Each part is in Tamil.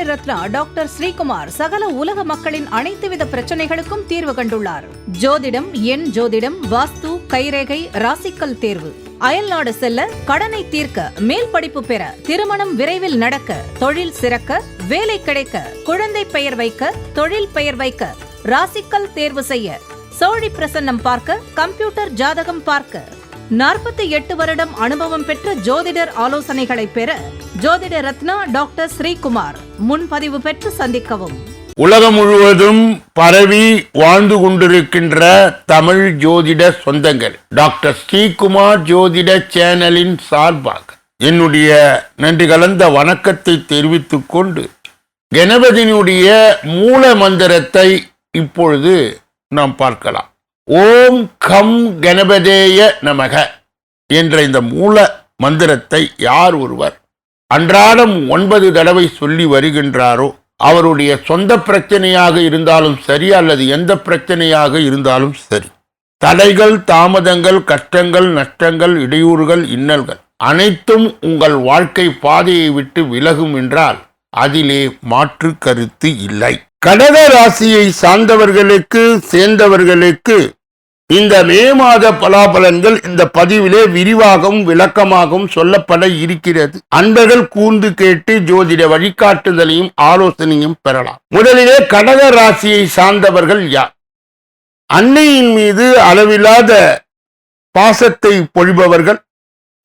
ரத்னா டாக்டர் ஸ்ரீகுமார் சகல உலக மக்களின் அனைத்து வித பிரச்சனைகளுக்கும் தீர்வு கண்டுள்ளார். ஜோதிடம், எண் ஜோதிடம், வாஸ்து, கைரேகை, ராசிக்கல் தேர்வு, அயல்நாடு செல்ல, கடனை தீர்க்க, மேல் படிப்பு பெற, திருமணம் விரைவில் நடக்க, தொழில் சிறக்க, வேலை கிடைக்க, குழந்தை பெயர் வைக்க, தொழில் பெயர் வைக்க, ராசிக்கல் தேர்வு செய்ய, சோழி பிரசன்னம் பார்க்க, கம்ப்யூட்டர் ஜாதகம் பார்க்க, 48 வருடம் அனுபவம் பெற்ற ஜோதிடர் ஆலோசனைகளை பெற ஜோதிட ரத்னா டாக்டர் ஸ்ரீகுமார் முன்பதிவு பெற்று சந்திக்கவும். உலகம் முழுவதும் பரவி வாழ்ந்து கொண்டிருக்கின்ற தமிழ் ஜோதிட சொந்தங்கள், டாக்டர் ஸ்ரீகுமார் ஜோதிட சேனலின் சார்பாக என்னுடைய நன்றி கலந்த வணக்கத்தை தெரிவித்துக் கொண்டு கணபதியினுடைய மூல மந்திரத்தை இப்பொழுது நாம் பார்க்கலாம். ஓம் கம் கணபதேய நமக என்ற இந்த மூல மந்திரத்தை யார் ஒருவர் அன்றாடம் 9 தடவை சொல்லி வருகின்றாரோ அவருடைய சொந்த பிரச்சனையாக இருந்தாலும் சரி அல்லது எந்த பிரச்சனையாக இருந்தாலும் சரி, தடைகள், தாமதங்கள், கஷ்டங்கள், நஷ்டங்கள், இடையூறுகள், இன்னல்கள் அனைத்தும் உங்கள் வாழ்க்கை பாதையை விட்டு விலகும் என்றால் அதிலே மாற்று கருத்து இல்லை. கடக ராசியை சார்ந்தவர்களுக்கு சேர்ந்தவர்களுக்கு இந்த மே மாத பலாபலன்கள் இந்த பதிவிலே விரிவாகவும் விளக்கமாகவும் சொல்லப்பட இருக்கிறது. அன்பர்கள் கூர்ந்து கேட்டு ஜோதிட வழிகாட்டுதலையும் ஆலோசனையும் பெறலாம். முதலிலே கடக ராசியை சார்ந்தவர்கள் யார்? அன்னையின் மீது அளவில்லாத பாசத்தை பொழிபவர்கள்,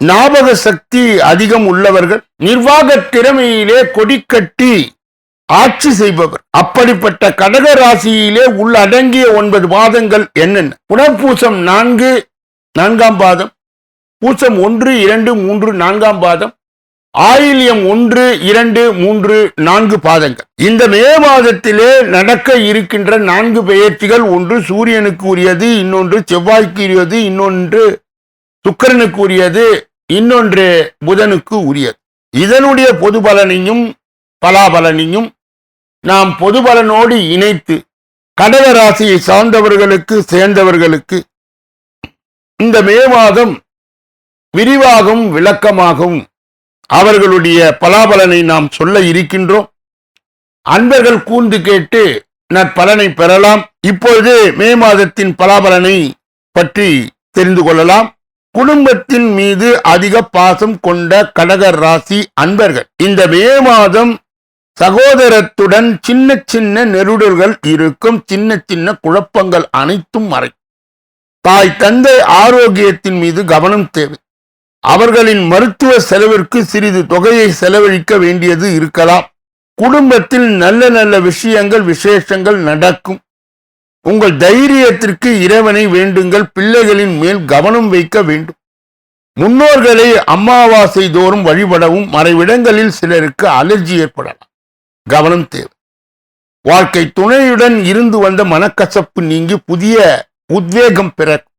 ஞாபக சக்தி அதிகம் உள்ளவர்கள், நிர்வாக திறமையிலே கொடிக்கட்டி ஆட்சி செய்பவர். அப்படிப்பட்ட கடக ராசியிலே உள்ளடங்கிய 9 பாதங்கள் என்னென்ன? புனர்பூசம் 4ஆம் பாதம், பூசம் 1, 2, 3 4ஆம் பாதம், ஆயில்யம் 1, 2, 3 4 பாதங்கள். இந்த மே மாதத்திலே நடக்க இருக்கின்ற 4 பெயர்ச்சிகள், ஒன்று சூரியனுக்கு உரியது, இன்னொன்று செவ்வாய்க்கு உரியது, இன்னொன்று சுக்கிரனுக்கு உரியது, இன்னொன்று புதனுக்கு உரியது. இதனுடைய பொது பலனையும் பலாபலனையும் நாம் பொது பலனோடு இணைத்து கடக ராசியை சார்ந்தவர்களுக்கு சேர்ந்தவர்களுக்கு இந்த மே மாதம் விரிவாகவும் விளக்கமாகவும் அவர்களுடைய பலாபலனை நாம் சொல்ல இருக்கின்றோம். அன்பர்கள் கூர்ந்து கேட்டு நற்பலனை பெறலாம். இப்பொழுது மே மாதத்தின் பலாபலனை பற்றி தெரிந்து கொள்ளலாம். குடும்பத்தின் மீது அதிக பாசம் கொண்ட கடக ராசி அன்பர்கள் இந்த மே மாதம் சகோதரத்துடன் சின்ன சின்ன நெருடல்கள் இருக்கும். சின்ன சின்ன குழப்பங்கள் அனைத்தும் மறைக்கும். தாய் தந்தை ஆரோக்கியத்தின் மீது கவனம் தேவை. அவர்களின் மருத்துவ செலவிற்கு சிறிது தொகையை செலவழிக்க வேண்டியது இருக்கலாம். குடும்பத்தில் நல்ல நல்ல விஷயங்கள், விசேஷங்கள் நடக்கும். உங்கள் தைரியத்திற்கு இறைவனை வேண்டுங்கள். பிள்ளைகளின் மேல் கவனம் வைக்க வேண்டும். முன்னோர்களை அமாவாசை தோறும் வழிபடவும். மறைவிடங்களில் சிலருக்கு அலர்ஜி ஏற்படலாம், கவனம் தேவை. வாழ்க்கை துணையுடன் இருந்து வந்த மனக்கசப்பு நீங்கி புதிய உத்வேகம் பிறக்கும்.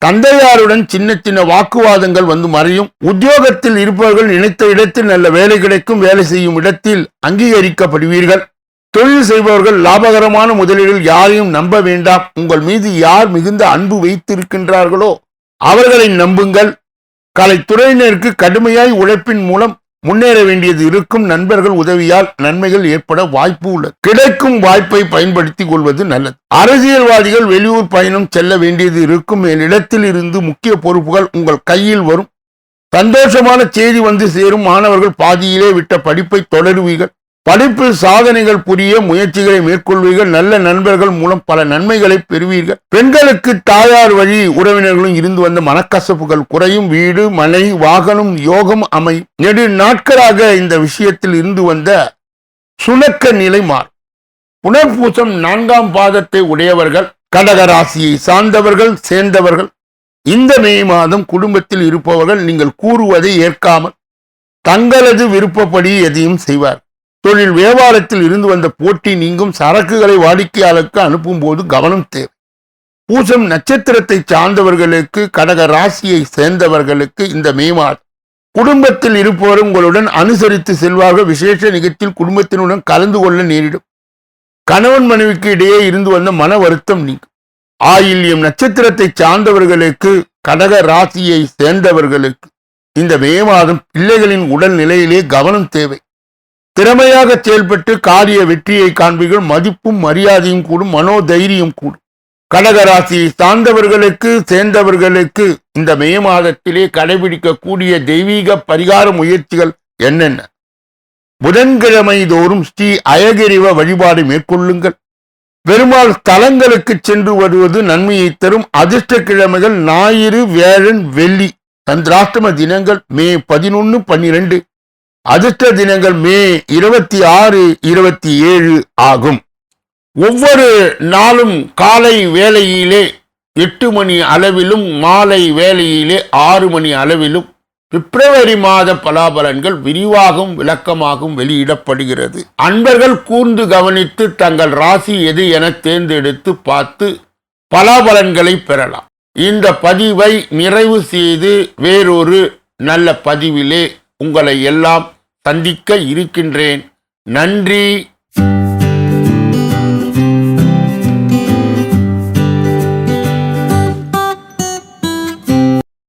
தந்தையாருடன் சின்ன சின்ன வாக்குவாதங்கள் வந்து மறையும். உத்தியோகத்தில் இருப்பவர்கள் நினைத்த இடத்தில் நல்ல வேலை கிடைக்கும். வேலை செய்யும் இடத்தில் அங்கீகரிக்கப்படுவீர்கள். தொழில் செய்பவர்கள் லாபகரமான முதலீடுகள். யாரையும் நம்ப வேண்டாம். உங்கள் மீது யார் மிகுந்த அன்பு வைத்திருக்கின்றார்களோ அவர்களை நம்புங்கள். கலைத்துறையினருக்கு கடுமையாய் உழைப்பின் மூலம் முன்னேற வேண்டியது இருக்கும். நண்பர்கள் உதவியால் நன்மைகள் ஏற்பட வாய்ப்பு உள்ளது. கிடைக்கும் வாய்ப்பை பயன்படுத்திக் கொள்வது நல்லது. அரசியல்வாதிகள் வெளியூர் பயணம் செல்ல வேண்டியது இருக்கும். மேலிடத்தில் இருந்து முக்கிய பொறுப்புகள் உங்கள் கையில் வரும். சந்தோஷமான செய்தி வந்து சேரும். மாணவர்கள் பாதியிலே விட்ட படிப்பை தொடருவீர்கள். படிப்பில் சாதனைகள் புரிய முயற்சிகளை மேற்கொள்வீர்கள். நல்ல நண்பர்கள் மூலம் பல நன்மைகளை பெறுவீர்கள். பெண்களுக்கு தாயார் வழி உறவினர்களும் இருந்து வந்த மனக்கசப்புகள் குறையும். வீடு, மனை, வாகனம் யோகம் அமையும். நெடு நாட்களாக இந்த விஷயத்தில் இருந்து வந்த சுணக்க நிலை மாறும். புனர்பூசம் 4ஆம் பாதத்தை உடையவர்கள், கடக ராசியை சார்ந்தவர்கள், சேர்ந்தவர்கள் இந்த மே மாதம் குடும்பத்தில் இருப்பவர்கள் நீங்கள் கூறுவதை ஏற்காமல் தங்களது விருப்பப்படி எதையும் செய்வார். தொழில் வியாபாரத்தில் இருந்து வந்த போட்டி நீங்கும். சரக்குகளை வாடிக்கையாளருக்கு அனுப்பும் போது கவனம் தேவை. பூசம் நட்சத்திரத்தை சார்ந்தவர்களுக்கு, கடக ராசியை சேர்ந்தவர்களுக்கு இந்த மே மாதம் குடும்பத்தில் இருப்பவர் உங்களுடன் அனுசரித்து செல்வார்கள். விசேஷ நிகழ்ச்சியில் குடும்பத்தினுடன் கலந்து கொள்ள நேரிடும். கணவன் மனைவிக்கு இடையே இருந்து வந்த மன வருத்தம் நீங்கும். ஆயில்யம் நட்சத்திரத்தை சார்ந்தவர்களுக்கு, கடக ராசியை சேர்ந்தவர்களுக்கு இந்த மே மாதம் பிள்ளைகளின் உடல் நிலையிலே கவனம் தேவை. திறமையாக செயல்பட்டு காரிய வெற்றியை காண்பீர்கள். மதிப்பும் மரியாதையும் கூடும், மனோதைரியம் கூடும். கடகராசி சார்ந்தவர்களுக்கு சேர்ந்தவர்களுக்கு இந்த மே மாதத்திலே கடைபிடிக்கக்கூடிய தெய்வீக பரிகார முயற்சிகள் என்னென்ன? புதன்கிழமை தோறும் ஸ்ரீ அயகிரிவ வழிபாடு மேற்கொள்ளுங்கள். பெருமாள் ஸ்தலங்களுக்கு சென்று வருவது நன்மையை தரும். அதிர்ஷ்ட கிழமைகள் ஞாயிறு, வியாழன், வெள்ளி. சந்திராஷ்டம தினங்கள் மே 11, 12. அதிர்ஷ்ட தினங்கள் மே 26, 27 ஆகும். ஒவ்வொரு நாளும் காலை வேளையிலே 8 மணி அளவிலும் மாலை வேளையிலே 6 மணி அளவிலும் பிப்ரவரி மாத பலாபலன்கள் விரிவாகவும் விளக்கமாகவும் வெளியிடப்படுகிறது. அன்பர்கள் கூர்ந்து கவனித்து தங்கள் ராசி எது என தேர்ந்தெடுத்து பார்த்து பலாபலன்களை பெறலாம். இந்த பதிவை நிறைவு செய்து வேறொரு நல்ல பதிவிலே உங்களை எல்லாம் சந்திக்க இருக்கின்றேன். நன்றி.